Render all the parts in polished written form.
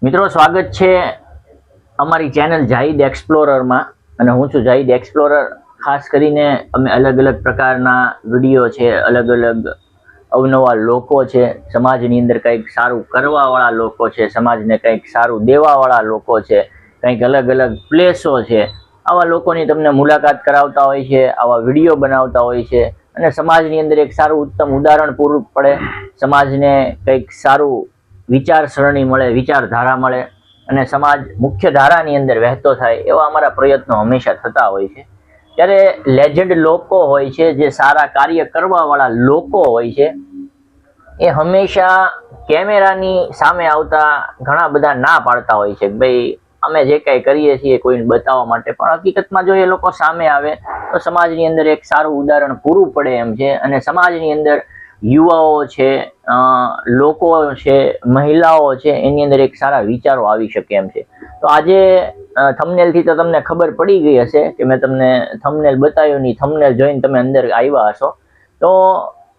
મિત્રો સ્વાગત છે અમારી ચેનલ જાહિદ એક્સપ્લોરરમાં અને હું છું જાહિદ એક્સપ્લોરર। ખાસ કરીને અમે અલગ અલગ પ્રકારના વિડીયો છે, અલગ અલગ અવનવા લોકો છે, સમાજની અંદર કંઈક સારું કરવાવાળા લોકો છે, સમાજને કંઈક સારું દેવાવાળા લોકો છે, કંઈક અલગ અલગ પ્લેસો છે, આવા લોકોની તમને મુલાકાત કરાવતા હોય છે, આવા વિડીયો બનાવતા હોય છે અને સમાજની અંદર એક સારું ઉત્તમ ઉદાહરણ પૂરું પડે, સમાજને કંઈક સારું વિચારસરણી મળે, વિચારધારા મળે અને સમાજ મુખ્ય ધારાની અંદર વહેતો થાય એવા અમારા પ્રયત્નો હંમેશા થતા હોય છે। ત્યારે લેજન્ડ લોકો હોય છે, જે સારા કાર્ય કરવાવાળા લોકો હોય છે, એ હંમેશા કેમેરાની સામે આવતા ઘણા બધા ના પાડતા હોય છે કે ભાઈ અમે જે કંઈ કરીએ છીએ કોઈને બતાવવા માટે, પણ હકીકતમાં જો એ લોકો સામે આવે તો સમાજની અંદર એક સારું ઉદાહરણ પૂરું પડે એમ છે અને સમાજની અંદર યુવાઓ છે, લોકો છે, મહિલાઓ છે, એની અંદર એક સારા વિચારો આવી શકે એમ છે। તો આજે થંબનેલથી તો તમને ખબર પડી ગઈ હશે કે મેં તમને થંબનેલ બતાવ્યું નહીં, થંબનેલ જોઈને તમે અંદર આવ્યા હશો। તો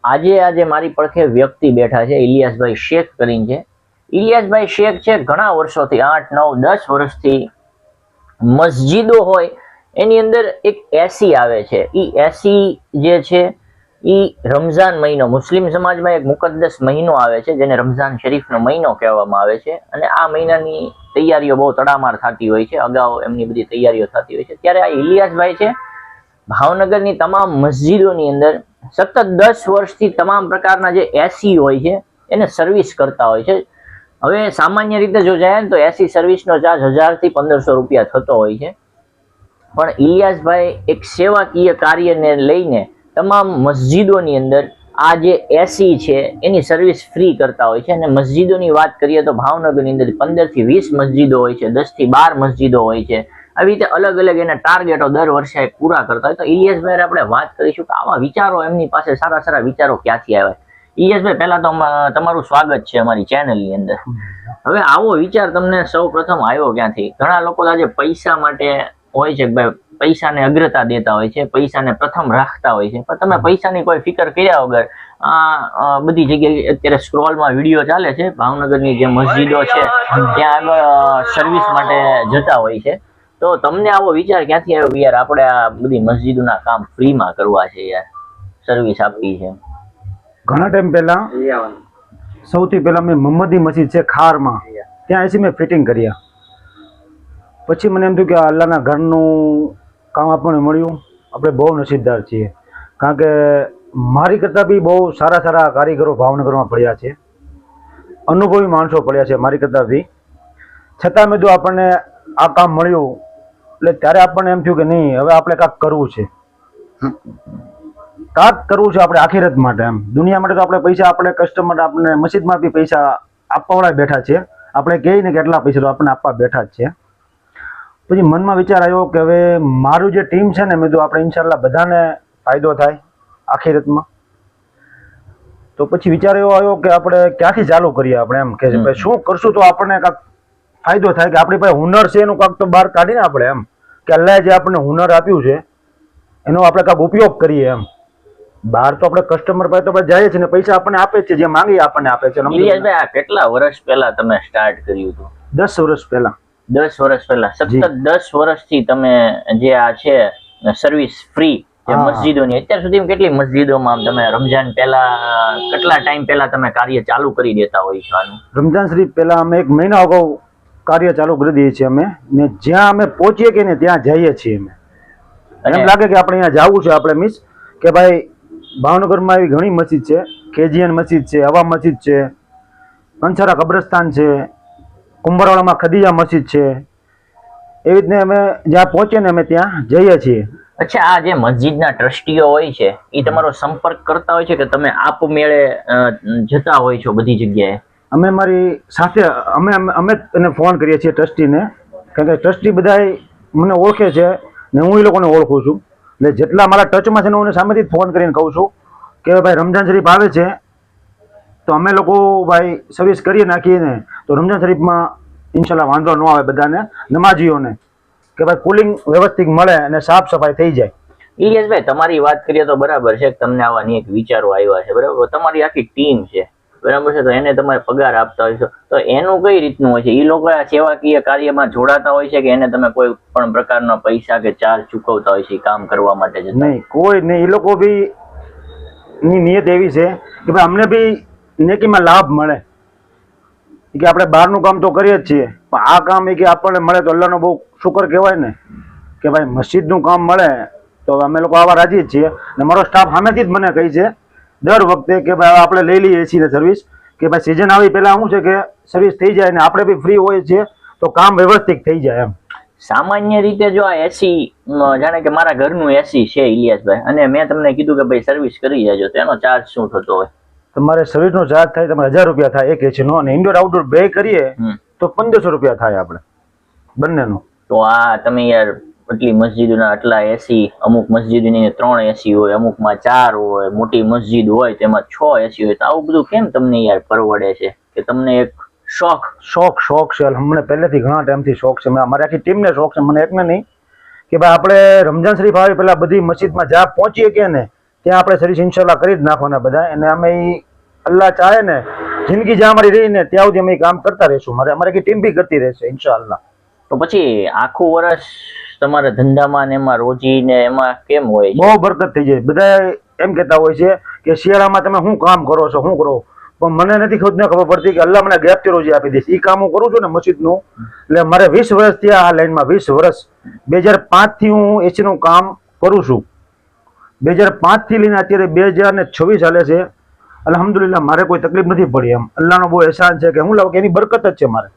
આજે મારી પડખે વ્યક્તિ બેઠા છે, ઇલિયાસભાઈ શેખ કરીને છે। ઇલિયાસભાઈ શેખ છે ઘણા વર્ષોથી 8, 9, 10 વર્ષથી મસ્જિદો હોય એની અંદર એક એસી આવે છે। એ એસી જે છે એ રમઝાન મહિનો, મુસ્લિમ સમાજમાં એક મુકદ્દસ મહિનો આવે છે જેને રમઝાન શરીફનો મહિનો કહેવામાં આવે છે અને આ મહિનાની તૈયારીઓ બહુ તડામાર થતી હોય છે, અગાઉ એમની બધી તૈયારીઓ થતી હોય છે। ત્યારે આ ઇલિયાસભાઈ છે ભાવનગરની તમામ મસ્જિદોની અંદર સતત 10 વર્ષથી તમામ પ્રકારના જે એસી હોય છે એને સર્વિસ કરતા હોય છે। હવે સામાન્ય રીતે જો જાય ને તો એસી સર્વિસનો ચાર્જ 1000 થી 1500 રૂપિયા થતો હોય છે, પણ ઇલિયાસભાઈ એક સેવાકીય કાર્યને લઈને તમામ મસ્જિદોની અંદર આ જે એસી છે એની સર્વિસ ફ્રી કરતા હોય છે। અને મસ્જિદોની વાત કરીએ તો ભાવનગરની અંદર 15 થી 20 મસ્જિદો હોય છે, 10 થી 12 મસ્જિદો હોય છે, આવી રીતે અલગ અલગ એના ટાર્ગેટો દર વર્ષે પૂરા કરતા હોય। તો ઇલિયાસભાઈ આપણે વાત કરીશું કે આવા વિચારો એમની પાસે સારા વિચારો ક્યાંથી આવ્યા। ઇલિયાસભાઈ, પહેલા તો તમારું સ્વાગત છે અમારી ચેનલની અંદર। હવે આવો વિચાર તમને સૌ પ્રથમ આવ્યો ક્યાંથી? ઘણા લોકો આજે પૈસા માટે હોય છે કે ભાઈ પૈસાને અગ્રતા દેતા હોય છે, પૈસાને પ્રથમ રાખતા હોય છે, પણ તમે પૈસાની કોઈ ફિકર કર્યા વગર આ બધી જગ્યાએ અત્યારે સ્ક્રોલમાં વિડીયો ચાલે છે, ભાવનગરની જે મસ્જિદો છે ત્યાં આગળ સર્વિસ માટે જતા હોય છે, તો તમને આવો વિચાર ક્યાંથી આવ્યો યાર આપણે આ બધી મસ્જિદોના કામ ફ્રીમાં કરવા છે, યાર સર્વિસ આપવી છે? ઘણા ટાઈમ પહેલા સૌથી પહેલા મેં મોહમ્મદી મસ્જિદ છે ખારમાં, ત્યાં એસી મેં ફિટિંગ કર્યા। પછી મને એમ થયું કે અલ્લાહના ઘરનું કામ આપણને મળ્યું, આપણે બહુ નસીબદાર છીએ, કારણ કે મારી કરતાં બી બહુ સારા કારીગરો ભાવનગરમાં પડ્યા છે, અનુભવી માણસો પડ્યા છે મારી કરતાં બી, છતાં મેં જો આપણને આ કામ મળ્યું એટલે ત્યારે આપણને એમ થયું કે નહીં, હવે આપણે કાંઈક કરવું છે, આપણે આખિરત માટે, એમ દુનિયા માટે તો આપણે પૈસા, આપણે કસ્ટમર, આપણે મસ્જિદમાં બી પૈસા આપવાવાળા બેઠા છે, આપણે કહીએ ને કે એટલા પૈસા તો આપણને આપવા બેઠા જ છે। પછી મનમાં વિચાર આવ્યો કે હવે મારું જે ટીમ છે ને, મેં તો આપણે ઇન્શાલ્લાહ બધાને ફાયદો થાય આખિરતમાં। તો પછી વિચાર એવો આવ્યો કે આપણે ક્યાંથી ચાલુ કરીએ, આપણે એમ કે ભાઈ શું કરશું તો આપણને કાંઈક ફાયદો થાય, કે આપણી પાસે હુનર છે એનું કાંઈક તો બહાર કાઢીને આપણે એમ કે અલ્લાહે જે આપણને હુનર આપ્યું છે એનો આપણે કાંઈક ઉપયોગ કરીએ એમ। બહાર તો આપણે કસ્ટમર પાસે તો આપણે જઈએ છીએ ને પૈસા આપણને આપે છે, જે માંગીએ આપણને આપે છે। ઇલિયાસભાઈ, આ કેટલા વર્ષ પહેલા તમે સ્ટાર્ટ કર્યું હતું? 10 વર્ષ પહેલા। 10 વર્ષ પહેલા, સતત 10 વર્ષથી તમે જે આ છે સર્વિસ ફ્રી જે મસ્જિદોની, અત્યાર સુધી કેટલી મસ્જિદોમાં તમે રમઝાન પહેલા કેટલા ટાઈમ પહેલા તમે કાર્ય ચાલુ કરી દેતા હોય છો આનું? રમઝાન શરીફ પહેલા અમે 1 મહિના અગાઉ કાર્ય ચાલુ કરી દઈએ છીએ અમે, ને જ્યાં અમે પહોંચીએ કે ને ત્યાં જઈએ છીએ અમે, એમ લાગે કે આપણે અહીંયા જવું છે, આપણે મીન્સ કે ભાઈ ભાવનગરમાં એવી ઘણી મસ્જિદ છે, કેજીએન મસ્જિદ છે, હવા મસ્જિદ છે, કંસારા કબ્રસ્તાન છે, કુંભરવાડામાં ખદીજા મસ્જિદ છે, એવી રીતને અમે જ્યાં પહોંચીએ ને અમે ત્યાં જઈએ છીએ। અચ્છા, આ જે મસ્જિદના ટ્રસ્ટીઓ હોય છે એ તમારો સંપર્ક કરતા હોય છે કે તમે આપમેળે જતા હોય છો બધી જગ્યાએ? અમે મારી સાથે અમે એને ફોન કરીએ છીએ ટ્રસ્ટીને, કારણ કે ટ્રસ્ટી બધાય મને ઓળખે છે ને હું એ લોકોને ઓળખું છું, એટલે જેટલા મારા ટચમાં છે ને હું સામેથી ફોન કરીને કહું છું કે ભાઈ રમઝાન શરીફ આવે છે તો અમે લોકો ભાઈ સર્વિસ કરીએ નાખીએ ને તો રમઝાન શરીફમાં ઇન્શાલ્લાહ વાંધો ન આવે બધાને, નમાજીઓને, કે ભાઈ કુલિંગ વ્યવસ્થિત મળે અને સાફ સફાઈ થઈ જાય। ઇલિયાસભાઈ, તમારી વાત કરીએ તો બરાબર છે કે તમને આવાની એક વિચારો આવ્યા છે, બરાબર, તમારી આખી ટીમ છે, બરાબર છે, તો એને તમારે પગાર આપતા હોય છો, તો એનું કઈ રીતનું હોય છે? એ લોકો આ સેવાકીય કાર્યમાં જોડાતા હોય છે કે એને તમે કોઈ પણ પ્રકારના પૈસા કે ચાર્જ ચૂકવતા હોય છે એ કામ કરવા માટે જતા? નહીં, કોઈ નહીં. એ લોકો બી ની નિયત એવી છે કે ભાઈ અમને બી નેકીમાં લાભ મળે, કે આપણે બહારનું કામ તો કરીએ જ છીએ, પણ આ કામ એ કે આપણને મળે તો અલ્લાહનો બહુ શુકર કહેવાય ને, કે ભાઈ મસ્જિદનું કામ મળે તો અમે લોકો આવા રાજી જ છીએ. ને મારો સ્ટાફ સામેથી જ મને કહી છે દર વખતે કે ભાઈ આપણે લઈ લઈએ એસીની સર્વિસ, કે ભાઈ સિઝન આવી પહેલા શું છે કે સર્વિસ થઈ જાય ને આપણે બી ફ્રી હોઈએ છીએ તો કામ વ્યવસ્થિત થઈ જાય એમ. સામાન્ય રીતે જો આ એસી, જાણે કે મારા ઘરનું એસી છે ઇલિયાસભાઈ, અને મેં તમને કીધું કે ભાઈ સર્વિસ કરી જાજો, તો એનો ચાર્જ શું થતો હોય? તમારે સર્વિસનો ચાર્જ થાય તમારે 1000 રૂપિયા થાય એક એસીનો, અને ઇન્ડોર આઉટડોર બે કરીએ તો 1500 રૂપિયા થાય આપણે બંનેનો. તો આ તમે યાર આટલી મસ્જિદોના આટલા એસી, અમુક મસ્જિદની 3 એસી હોય, અમુકમાં 4 હોય, મોટી મસ્જિદ હોય તેમાં 6 એસી હોય, તો આવું બધું કેમ તમને યાર પરવડે છે? કે તમને એક શોખ છે, અમને પહેલેથી ઘણા ટાઈમથી શોખ છે, અમારી આખી ટીમને શોખ છે, મને એકને નહીં, કે ભાઈ આપણે રમજાન શરીફ આવે પહેલા બધી મસ્જિદમાં જ્યાં પહોંચીએ કે ને ત્યાં આપણે સર્વિસ ઇન્શાલ્લાહ કરી જ નાખવાના બધા. અને અમે અલ્લાહ ચાહે ને જિંદગી જ્યાં અમારી રહી ને ત્યાં સુધી અમે કામ કરતા રહીશું, અમારી આખી ટીમ બી કરતી રહેશે ઇન્શાલ્લાહ. તો પછી આખું વર્ષ તમારા ધંધામાં ને એમાં રોજી ને એમાં કેમ હોય? બહુ બરકત થઈ જાય. બધા એમ કહેતા હોય છે કે શિયાળામાં તમે શું કામ કરો છો, શું કરો, પણ મને નથી ખુદને ખબર પડતી કે અલ્લાહ મને ગેપથી રોજી આપી દઈશ. એ કામ હું કરું છું ને મસ્જિદનું, એટલે મારે 20 વર્ષ થયા આ લાઈનમાં, 20 વર્ષ. 2005 થી હું એસીનું કામ કરું છું. 2005 થી લઈને અત્યારે 2026 ચાલે છે. અલ્હમ્દુલિલ્લાહ મારે કોઈ તકલીફ નથી પડી એમ. અલ્લાહનો બહુ એહસાન છે કે હું લાવું કે એની બરકત જ છે મારે.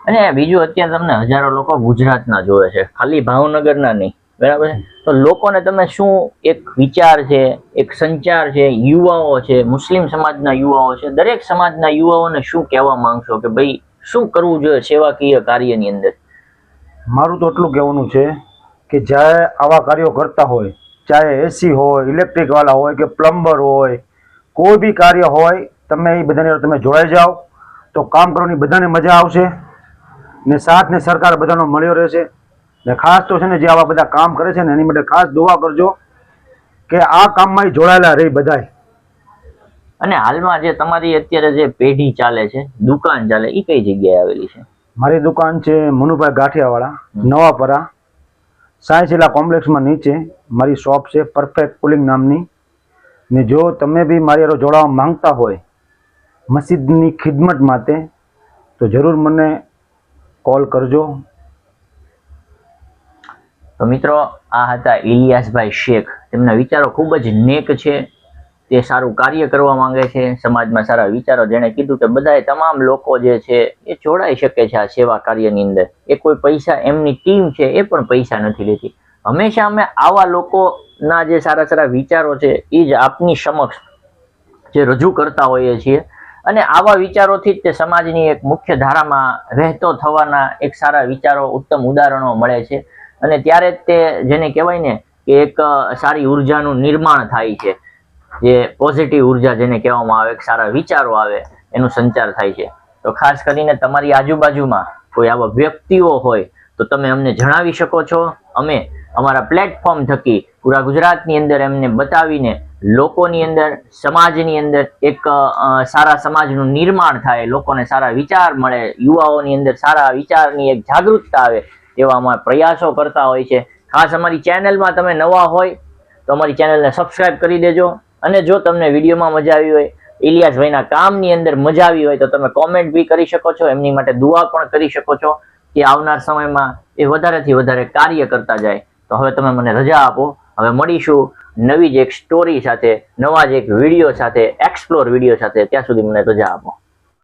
અને બીજું, અત્યારે તમને હજારો લોકો ગુજરાતના જોવે છે, ખાલી ભાવનગરના નહીં, બરાબર છે? તો લોકોને તમે શું એક વિચાર છે, એક સંચાર છે, યુવાઓ છે, મુસ્લિમ સમાજના યુવાઓ છે, દરેક સમાજના યુવાઓને શું કહેવા માંગશો કે ભાઈ શું કરવું જોઈએ સેવાકીય કાર્યની અંદર? મારું તો એટલું કહેવાનું છે કે જ્યારે આવા કાર્યો કરતા હોય, ચાહે એસી હોય, ઇલેક્ટ્રિક વાળા હોય કે પ્લમ્બર હોય, કોઈ બી કાર્ય હોય, તમે એ બધાને તમે જોડાઈ જાઓ તો કામ કરવાની બધાને મજા આવશે ને સાથ ને સરકાર બધાનો મળ્યો રહેશે. ને ખાસ તો છે ને જે આવા બધા કામ કરે છે ને એની માટે ખાસ દુઆ કરજો કે આ કામમાં જોડાયેલા રહી બધાય. અને હાલમાં જે તમારી અત્યારે જે પેઢી ચાલે છે, દુકાન ચાલે, એ કઈ જગ્યાએ આવેલી છે? મારી દુકાન છે મનુભાઈ ગાંઠિયાવાળા, નવાપરા, સાયન્સિલા કોમ્પ્લેક્સમાં નીચે મારી શોપ છે પરફેક્ટ કુલિંગ નામની. ને જો તમે બી મારી હારે જોડાવા માંગતા હોય મસ્જિદની ખિદમત માટે તો જરૂર મને કોલ કરજો. તો મિત્રો, આ હતા ઇલિયાસભાઈ શેખ. તેમના વિચારો ખૂબ જ નેક છે, તે સારું કાર્ય કરવા માંગે છે, સમાજમાં સારા વિચારો. જેણે કીધું કે બધાએ તમામ લોકો જે છે એ જોડાઈ શકે છે આ સેવા કાર્યની અંદર. એ કોઈ પૈસા, એમની ટીમ છે એ પણ પૈસા નથી લેતી. હંમેશા અમે આવા લોકોના જે સારા સારા વિચારો છે એ જ આપની સમક્ષ જે રજૂ કરતા હોઈએ છીએ, અને આવા વિચારોથી જ તે સમાજની એક મુખ્ય ધારામાં રહેતો થવાના એક સારા વિચારો, ઉત્તમ ઉદાહરણો મળે છે. અને ત્યારે જ તે જેને કહેવાય ને કે એક સારી ઉર્જાનું નિર્માણ થાય છે, જે પોઝિટિવ ઉર્જા જેને કહેવામાં આવે, સારા વિચારો આવે, એનું સંચાર થાય છે. તો ખાસ કરીને તમારી આજુબાજુમાં કોઈ આવા વ્યક્તિઓ હોય તો તમે અમને જણાવી શકો છો. અમે અમારા પ્લેટફોર્મ થકી પૂરા ગુજરાતની અંદર એમને બતાવીને લોકોની અંદર, સમાજની અંદર એક સારા સમાજનું નિર્માણ થાય, લોકોને સારા વિચાર મળે, યુવાઓની અંદર સારા વિચારની એક જાગૃતતા આવે, એવા અમારા પ્રયાસો કરતા હોય છે. ખાસ અમારી ચેનલમાં તમે નવા હોય તો અમારી ચેનલને સબસ્ક્રાઇબ કરી દેજો. અને જો તમને વિડીયોમાં મજા આવી હોય, ઇલિયાસભાઈના કામની અંદર મજા આવી હોય, તો તમે કોમેન્ટ બી કરી શકો છો, એમની માટે દુઆ પણ કરી શકો છો કે આવનાર સમયમાં એ વધારેથી વધારે કાર્ય કરતા જાય. તો હવે તમે મને રજા આપો. હવે મળીશું નવી જ એક સ્ટોરી સાથે, નવા જ એક વિડીયો સાથે, એક્સપ્લોર વિડીયો સાથે. ત્યાં સુધી મને રજા આપો.